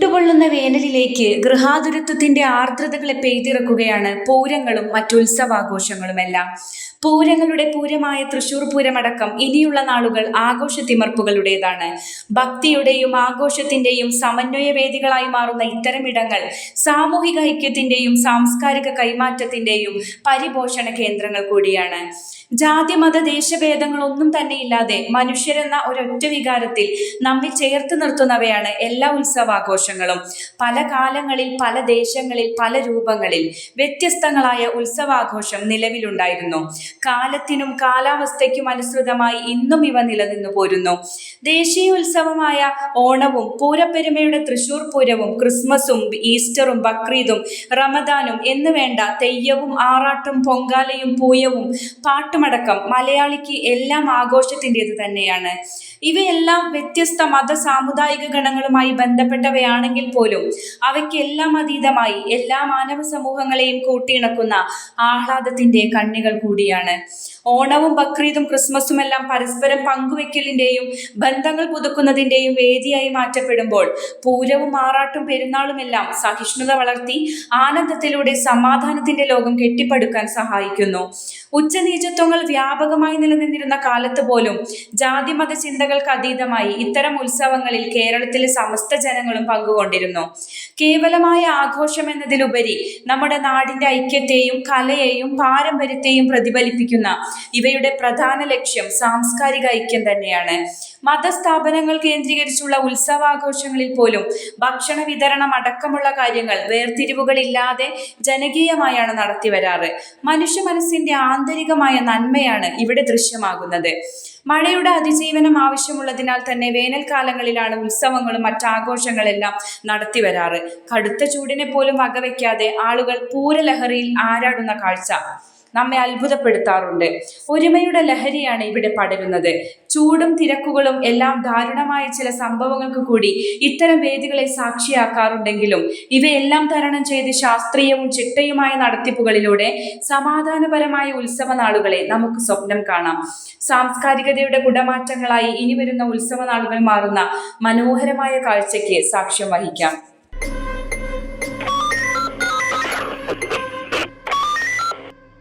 ചുട്ടുപൊള്ളുന്ന വേനലിലേക്ക് ഗൃഹാതുരത്വത്തിന്റെ ആർദ്രതകളെ പെയ്തിറക്കുകയാണ് പൂരങ്ങളും മറ്റുത്സവാഘോഷങ്ങളുമെല്ലാം. പൂരങ്ങളുടെ പൂരമായ തൃശൂർ പൂരമടക്കം ഇനിയുള്ള നാളുകൾ ആഘോഷത്തിമർപ്പുകളുടേതാണ്. ഭക്തിയുടെയും ആഘോഷത്തിന്റെയും സമന്വയവേദികളായി മാറുന്ന ഇത്തരമിടങ്ങൾ സാമൂഹിക ഐക്യത്തിന്റെയും സാംസ്കാരിക കൈമാറ്റത്തിന്റെയും പരിപോഷണ കേന്ദ്രങ്ങൾ കൂടിയാണ്. ജാതി മത ദേശഭേദങ്ങളൊന്നും തന്നെയില്ലാതെ മനുഷ്യരെന്ന ഒരൊറ്റ വികാരത്തിൽ നമ്മെ ചേർത്ത് നിർത്തുന്നവയാണ് എല്ലാ ഉത്സവാഘോഷങ്ങളും. പല കാലങ്ങളിൽ, പല ദേശങ്ങളിൽ, പല രൂപങ്ങളിൽ വ്യത്യസ്തങ്ങളായ ഉത്സവാഘോഷം നിലവിലുണ്ടായിരുന്നു. കാലത്തിനും കാലാവസ്ഥയ്ക്കും അനുസൃതമായി ഇന്നും ഇവ നിലനിന്നു പോരുന്നു. ദേശീയോത്സവമായ ഓണവും പൂരപ്പെരുമയുടെ തൃശൂർ പൂരവും ക്രിസ്മസും ഈസ്റ്ററും ബക്രീദും റമദാനും എന്ന് വേണ്ട തെയ്യവും ആറാട്ടും പൊങ്കാലയും പൂയവും പാട്ടുമടക്കം മലയാളിക്ക് എല്ലാം ആഘോഷത്തിൻ്റെത് തന്നെയാണ്. ഇവയെല്ലാം വ്യത്യസ്ത മത സാമുദായിക ഗണങ്ങളുമായി ബന്ധപ്പെട്ടവയാണെങ്കിൽ പോലും അവയ്ക്കെല്ലാം അതീതമായി എല്ലാ മാനവ സമൂഹങ്ങളെയും കൂട്ടിയിണക്കുന്ന ആഹ്ലാദത്തിന്റെ കണ്ണികൾ കൂടിയാണ്. ഓണവും ബക്രീദും ക്രിസ്മസുമെല്ലാം പരസ്പരം പങ്കുവെക്കലിന്റെയും ബന്ധങ്ങൾ പുതുക്കുന്നതിന്റെയും വേദിയായി മാറ്റപ്പെടുമ്പോൾ പൂരവും ആറാട്ടും പെരുന്നാളുമെല്ലാം സഹിഷ്ണുത വളർത്തി ആനന്ദത്തിലൂടെ സമാധാനത്തിന്റെ ലോകം കെട്ടിപ്പടുക്കാൻ സഹായിക്കുന്നു. ഉച്ചനീചത്വങ്ങൾ വ്യാപകമായി നിലനിന്നിരുന്ന കാലത്ത് പോലും ജാതിമത ചിന്തകൾക്ക് അതീതമായി ഇത്തരം ഉത്സവങ്ങളിൽ കേരളത്തിലെ സമസ്ത ജനങ്ങളും പങ്കുകൊണ്ടിരുന്നു. കേവലമായ ആഘോഷം എന്നതിലുപരി നമ്മുടെ നാടിന്റെ ഐക്യത്തെയും കലയെയും പാരമ്പര്യത്തെയും പ്രതിഫലിപ്പിക്കുന്ന ഇവയുടെ പ്രധാന ലക്ഷ്യം സാംസ്കാരിക ഐക്യം തന്നെയാണ്. മതസ്ഥാപനങ്ങൾ കേന്ദ്രീകരിച്ചുള്ള ഉത്സവാഘോഷങ്ങളിൽ പോലും ഭക്ഷണ വിതരണം അടക്കമുള്ള കാര്യങ്ങൾ വേർതിരിവുകളില്ലാതെ ജനകീയമായാണ് നടത്തിവരാറ്. മനുഷ്യ മനസ്സിന്റെ ആന്തരികമായ നന്മയാണ് ഇവിടെ ദൃശ്യമാകുന്നത്. മഴയുടെ അതിജീവനം ആവശ്യമുള്ളതിനാൽ തന്നെ വേനൽക്കാലങ്ങളിലാണ് ഉത്സവങ്ങളും മറ്റാഘോഷങ്ങളെല്ലാം നടത്തിവരാറ്. കടുത്ത ചൂടിനെ പോലും വകവയ്ക്കാതെ ആളുകൾ പൂരലഹരിയിൽ ആരാടുന്ന കാഴ്ച നമ്മെ അത്ഭുതപ്പെടുത്താറുണ്ട്. ഒരുമയുടെ ലഹരിയാണ് ഇവിടെ പടരുന്നത്. ചൂടും തിരക്കുകളും എല്ലാം ദാരുണമായ ചില സംഭവങ്ങൾക്ക് കൂടി ഇത്തരം വേദികളെ സാക്ഷിയാക്കാറുണ്ടെങ്കിലും ഇവയെല്ലാം തരണം ചെയ്ത് ശാസ്ത്രീയവും ചിട്ടയുമായ നടത്തിപ്പുകളിലൂടെ സമാധാനപരമായ ഉത്സവ നാളുകളെ നമുക്ക് സ്വപ്നം കാണാം. സാംസ്കാരികതയുടെ കുടമാറ്റങ്ങളായി ഇനി വരുന്ന ഉത്സവ നാളുകൾ മാറുന്ന മനോഹരമായ കാഴ്ചയ്ക്ക് സാക്ഷ്യം വഹിക്കാം.